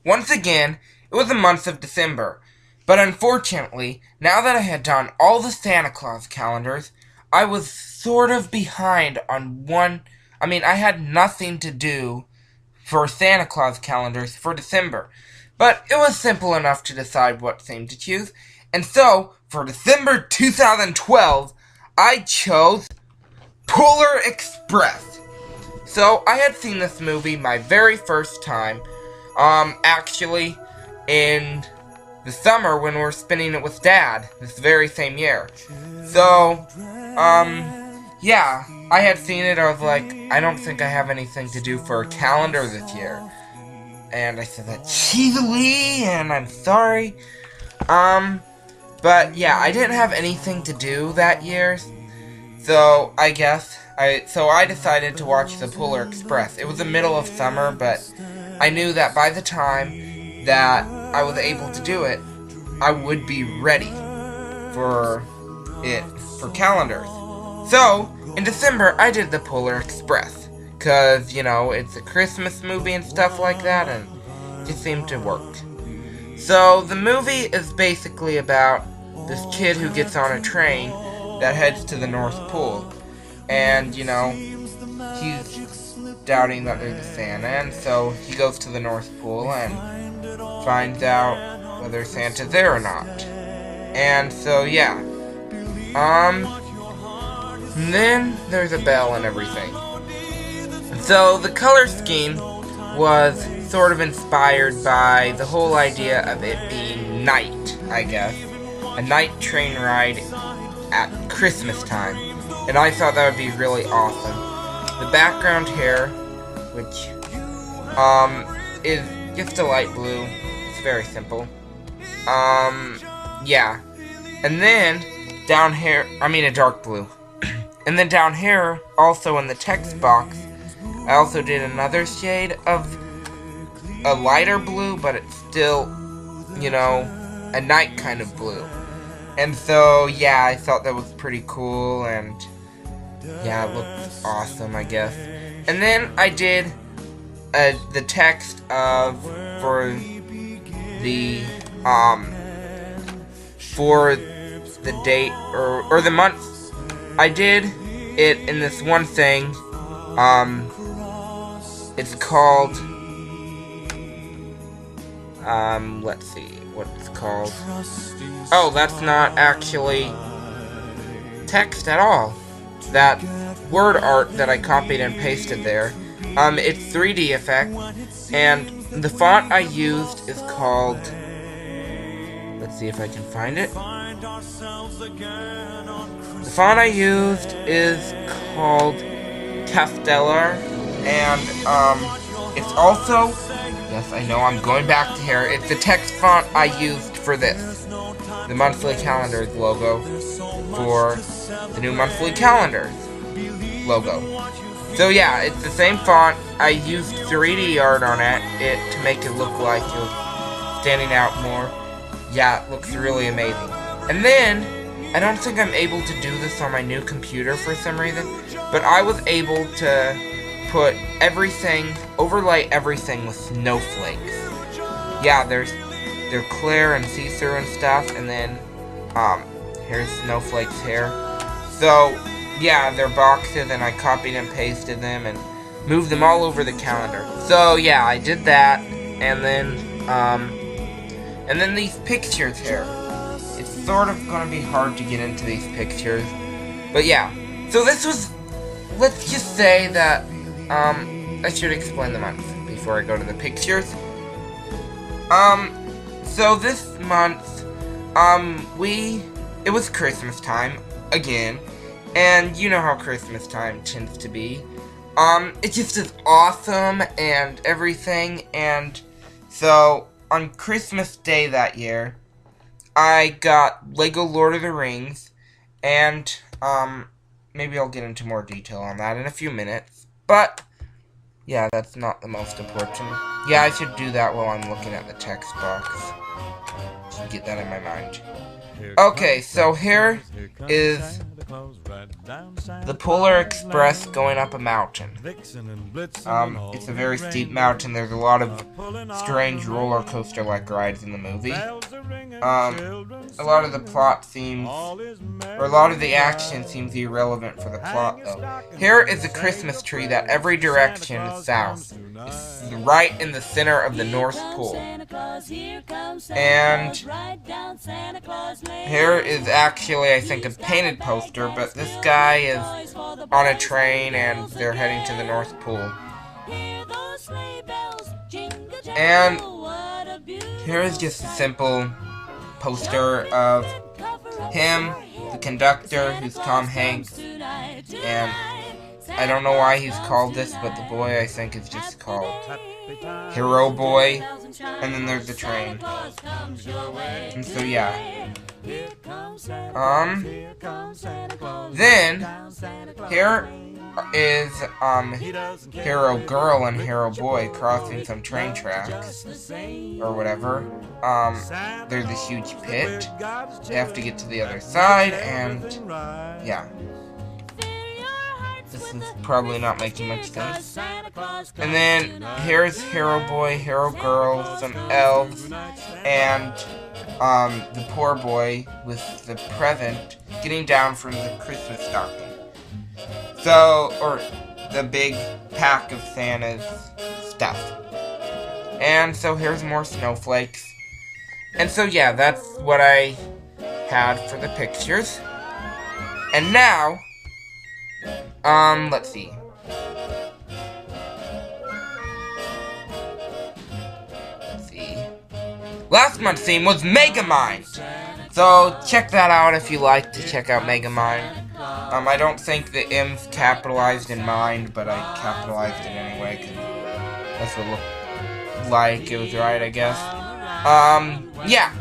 Once again, it was the month of December. But unfortunately, now that I had done all the Santa Claus calendars, I was sort of behind on one. I had nothing to do for Santa Claus calendars for December. But it was simple enough to decide what theme to choose. And so, for December 2012, I chose Polar Express. So, I had seen this movie my very first time, actually, in the summer when we were spending it with Dad, this very same year. So, yeah, I had seen it. I was like, I don't think I have anything to do for a calendar this year. And I said that cheesily, and I'm sorry. But yeah, I didn't have anything to do that year. So, I decided to watch The Polar Express. It was the middle of summer, but I knew that by the time that I was able to do it, I would be ready for calendars. So, in December, I did The Polar Express. Because, it's a Christmas movie and stuff like that, and it just seemed to work. So, the movie is basically about this kid who gets on a train that heads to the North Pole. And, he's doubting that there's a Santa, and so he goes to the North Pole and finds out whether Santa's there or not. And so, yeah. And then there's a bell and everything. So, the color scheme was sort of inspired by the whole idea of it being night, I guess. A night train ride at Christmas time. And I thought that would be really awesome. The background here, which, is just a light blue. It's very simple. Yeah. And then, down here, a dark blue. And then down here, also in the text box, I also did another shade of a lighter blue, but it's still, a night kind of blue. And so, yeah, I thought that was pretty cool, and yeah, it looks awesome, I guess. And then I did the text for the date or the month. I did it in this one thing. It's called, let's see what it's called. Oh, that's not actually text at all. That word art that I copied and pasted there. It's 3D effect, and the font I used is called, let's see if I can find it. The font I used is called Castellar, and it's also, yes, I know, I'm going back to here. It's the text font I used for this, the monthly calendars logo for the new monthly calendars logo. So yeah, it's the same font. I used 3D art on it to make it look like it was standing out more. Yeah, it looks really amazing. And then, I don't think I'm able to do this on my new computer for some reason, but I was able to put everything, overlay everything with snowflakes. Yeah, they're clear and see-through and stuff, and then, here's snowflakes here. So, yeah, they're boxes, and I copied and pasted them, and moved them all over the calendar. So, yeah, I did that, and then these pictures here. It's sort of gonna be hard to get into these pictures, but yeah. So this was, let's just say that, I should explain the month before I go to the pictures. So this month, it was Christmas time, again, and you know how Christmas time tends to be. It just is awesome and everything, and so, on Christmas Day that year, I got Lego Lord of the Rings, and, maybe I'll get into more detail on that in a few minutes, but, yeah, that's not the most important. Yeah, I should do that while I'm looking at the text box. Should get that in my mind. Okay, so here is the Polar Express going up a mountain. It's a very steep mountain. There's a lot of strange roller coaster-like rides in the movie. A lot of the plot seems, or a lot of the action seems irrelevant for the plot, though. Here is a Christmas tree that every direction is south. It's right in the center of the North Pole. And here is actually, I think, a painted poster, but this guy is on a train and they're heading to the North Pole. And here is just a simple poster of him, the conductor, who's Tom Hanks, and I don't know why he's called this, but the boy, I think, is just called Hero Boy, and then there's the train. And so, yeah. Then, here is, Hero Girl and Hero Boy crossing some train tracks, or whatever. There's a huge pit. They have to get to the other side, and, yeah. This is probably not making much sense. And then, here's Hero Boy, Hero Girl, some elves, and, the poor boy with the present getting down from the Christmas stocking. So, or the big pack of Santa's stuff. And so here's more snowflakes. And so yeah, that's what I had for the pictures. And now, let's see. Last month's theme was Megamind. So check that out if you like to check out Megamind. I don't think the M's capitalized in mind, but I capitalized it anyway, because that's what it looked like it was right, I guess. Yeah.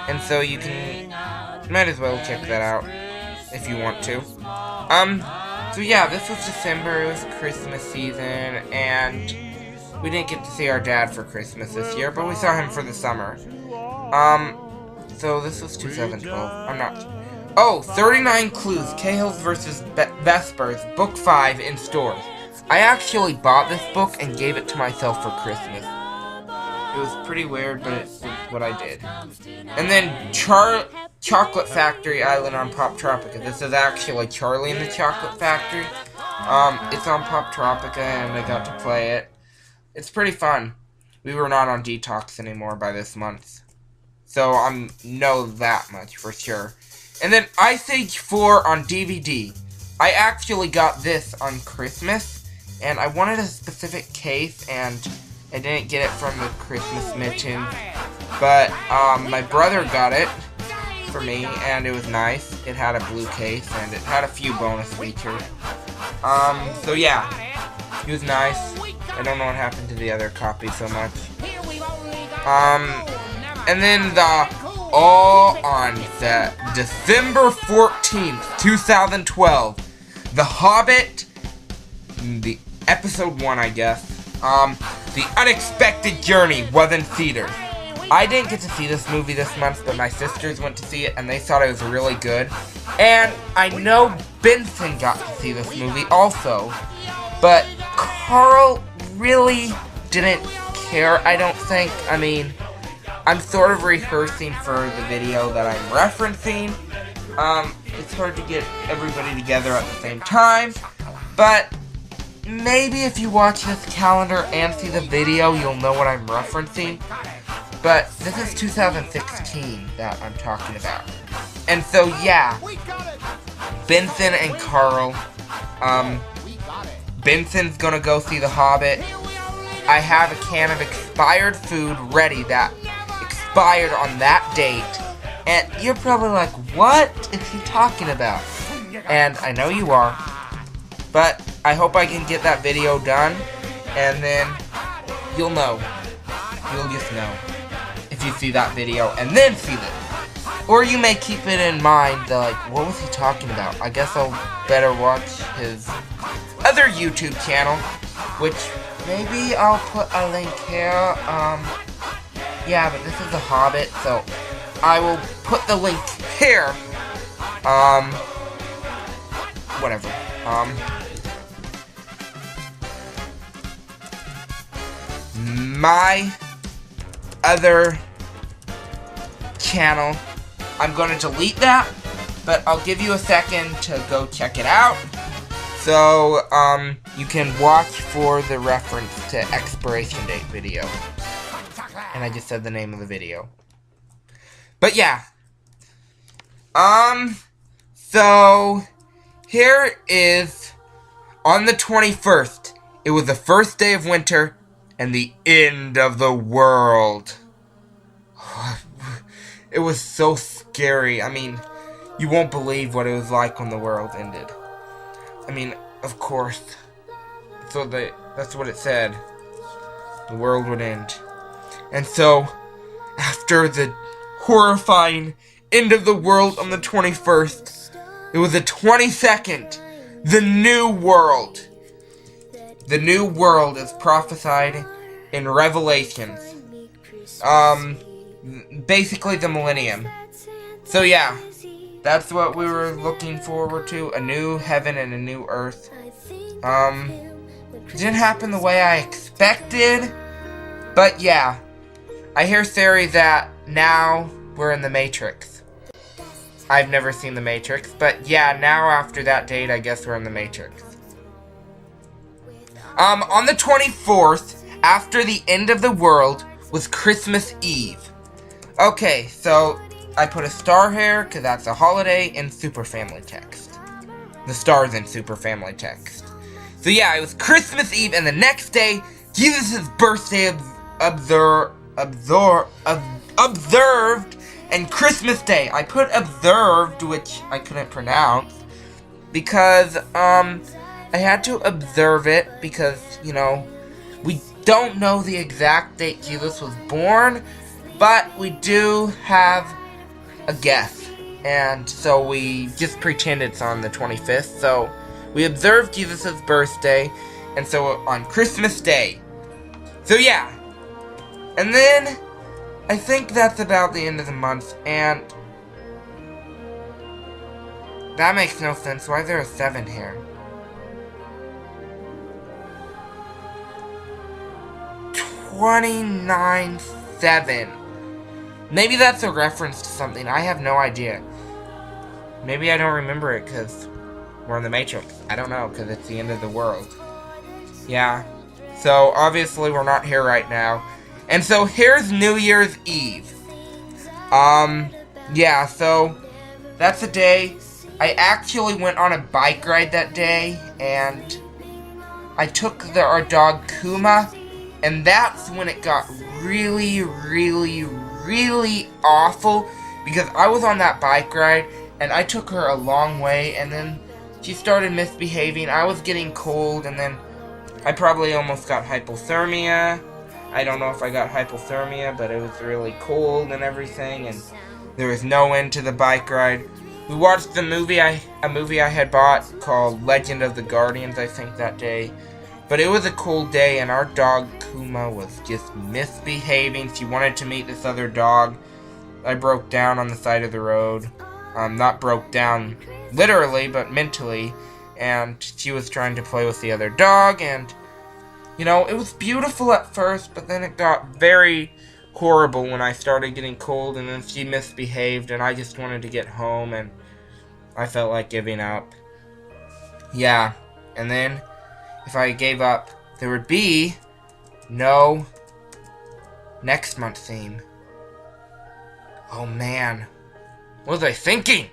And so you might as well check that out, if you want to. So yeah, this was December, it was Christmas season, and we didn't get to see our dad for Christmas this year, but we saw him for the summer. So this was 2012, I'm not... Oh, 39 Clues, Cahill's vs. Vespers, Book 5 in stores. I actually bought this book and gave it to myself for Christmas. It was pretty weird, but it's what I did. And then Chocolate Factory Island on Pop Tropica. This is actually Charlie and the Chocolate Factory. It's on Pop Tropica, and I got to play it. It's pretty fun. We were not on detox anymore by this month. So I know that much for sure. And then Ice Age 4 on DVD. I actually got this on Christmas, and I wanted a specific case, and I didn't get it from the Christmas Mission. But my brother got it for me, and it was nice. It had a blue case, and it had a few bonus features. So yeah, it was nice. I don't know what happened to the other copy so much. And then on December 14th, 2012, The Hobbit, the episode 1, I guess, The Unexpected Journey was in theaters. I didn't get to see this movie this month, but my sisters went to see it, and they thought it was really good. And I know Benson got to see this movie also, but Carl really didn't care, I don't think. I mean, I'm sort of rehearsing for the video that I'm referencing. It's hard to get everybody together at the same time, but maybe if you watch this calendar and see the video, you'll know what I'm referencing. But this is 2016 that I'm talking about. And so, yeah, Benson and Carl, Benson's gonna go see The Hobbit. I have a can of expired food ready that expired on that date. And you're probably like, what is he talking about? And I know you are. But I hope I can get that video done. And then you'll know. You'll just know. If you see that video and then see this. Or you may keep it in mind that, like, what was he talking about? I guess I'll better watch his other YouTube channel, which maybe I'll put a link here. Yeah, but this is The Hobbit, so I will put the link here. Whatever. My other channel, I'm going to delete that, but I'll give you a second to go check it out. So, you can watch for the reference to expiration date video. And I just said the name of the video. But yeah. So, here is, on the 21st, it was the first day of winter, and the end of the world. It was so scary. I mean, you won't believe what it was like when the world ended. I mean, of course. So that's what it said. The world would end. And so, after the horrifying end of the world on the 21st, it was the 22nd, the new world. The new world is prophesied in Revelations. Basically the millennium. So yeah, that's what we were looking forward to. A new heaven and a new earth. It didn't happen the way I expected. But yeah, I hear theory that now we're in the Matrix. I've never seen the Matrix, but yeah, now after that date, I guess we're in the Matrix. On the 24th, after the end of the world, was Christmas Eve. Okay, so I put a star here, because that's a holiday, in Super Family Text. The star's in Super Family Text. So yeah, it was Christmas Eve, and the next day, Jesus' birthday observed, and Christmas Day. I put observed, which I couldn't pronounce, because, I had to observe it because, you know, we don't know the exact date Jesus was born, but we do have a guess. And so we just pretend it's on the 25th. So we observed Jesus' birthday, and so on Christmas Day. So yeah. And then I think that's about the end of the month, and that makes no sense. Why is there a 7 here? 29/7. Maybe that's a reference to something. I have no idea. Maybe I don't remember it because we're in the Matrix. I don't know, because it's the end of the world. Yeah. So, obviously, we're not here right now. And so, here's New Year's Eve. Yeah, so, that's the day. I actually went on a bike ride that day, and I took our dog Kuma, and that's when it got really, really, really awful, because I was on that bike ride, and I took her a long way, and then she started misbehaving. I was getting cold, and then I probably almost got hypothermia. I don't know if I got hypothermia, but it was really cold and everything, and there was no end to the bike ride. We watched a movie I had bought called Legend of the Guardians, I think, that day. But it was a cold day, and our dog Kuma was just misbehaving. She wanted to meet this other dog. I broke down on the side of the road. Not broke down literally, but mentally. And she was trying to play with the other dog, and, you know, it was beautiful at first, but then it got very horrible when I started getting cold, and then she misbehaved, and I just wanted to get home, and I felt like giving up. Yeah, and then if I gave up, there would be no next month theme. Oh man, what was I thinking?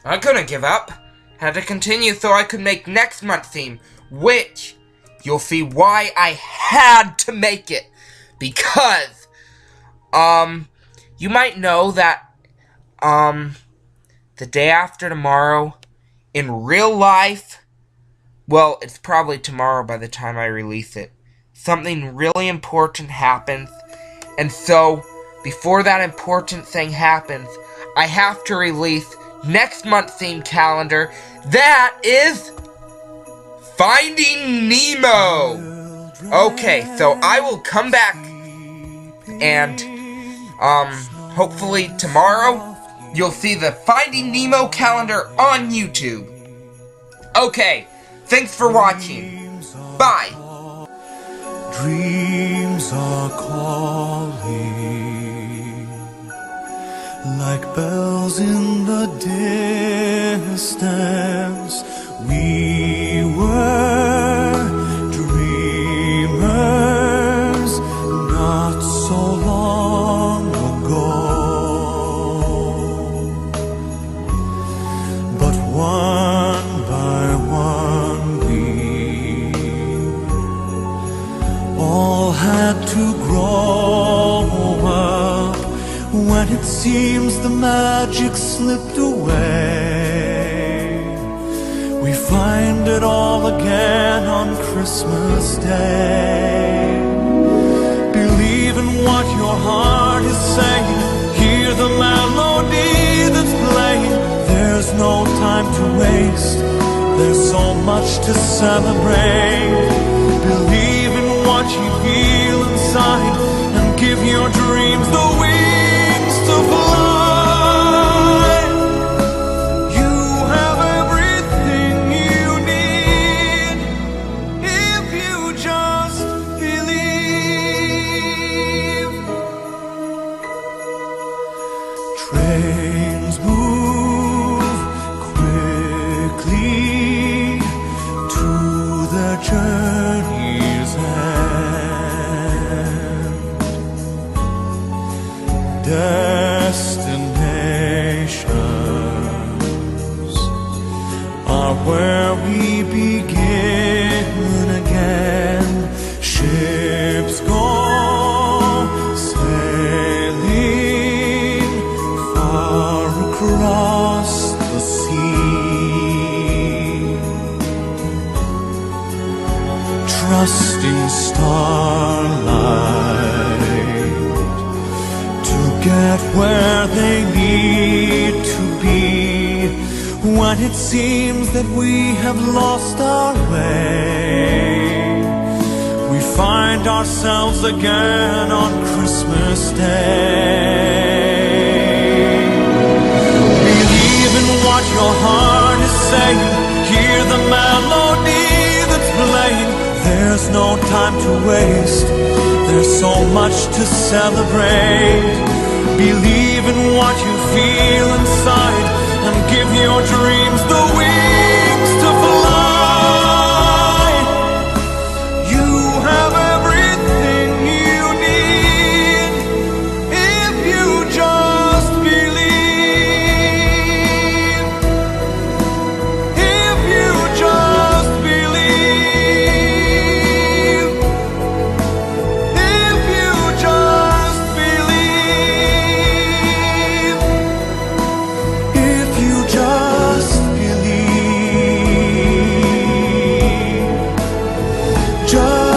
I couldn't give up. Had to continue so I could make next month theme, which you'll see why I had to make it. Because, you might know that, the day after tomorrow, in real life, well, it's probably tomorrow by the time I release it, something really important happens, and so, before that important thing happens, I have to release next month's theme calendar. That is Finding Nemo. Okay, so I will come back and hopefully tomorrow, you'll see the Finding Nemo calendar on YouTube. Okay, thanks for watching. Bye. Dreams are calling like bells in the distance. We were dreamers not so long ago, but one by one we all had to grow up. When it seems the magic slipped away, we find it all again on Christmas Day. Believe in what your heart is saying, hear the melody that's playing. There's no time to waste, there's so much to celebrate. Believe in what you feel inside and give your dreams the wings to fly. You have everything you need if you just believe. Trains move quickly to the journey's end. Destinations are where we begin again. Ships go sailing far across the sea, trusting starlight to get where they need to be. When it seems that we have lost our way, we find ourselves again on Christmas Day. Believe in what your heart is saying, hear the melody that's playing. There's no time to waste, there's so much to celebrate. Believe in what you feel inside and give your dreams the wings to fly. You have everything you need if you just believe. If you just believe. If you just believe. If you just believe. Just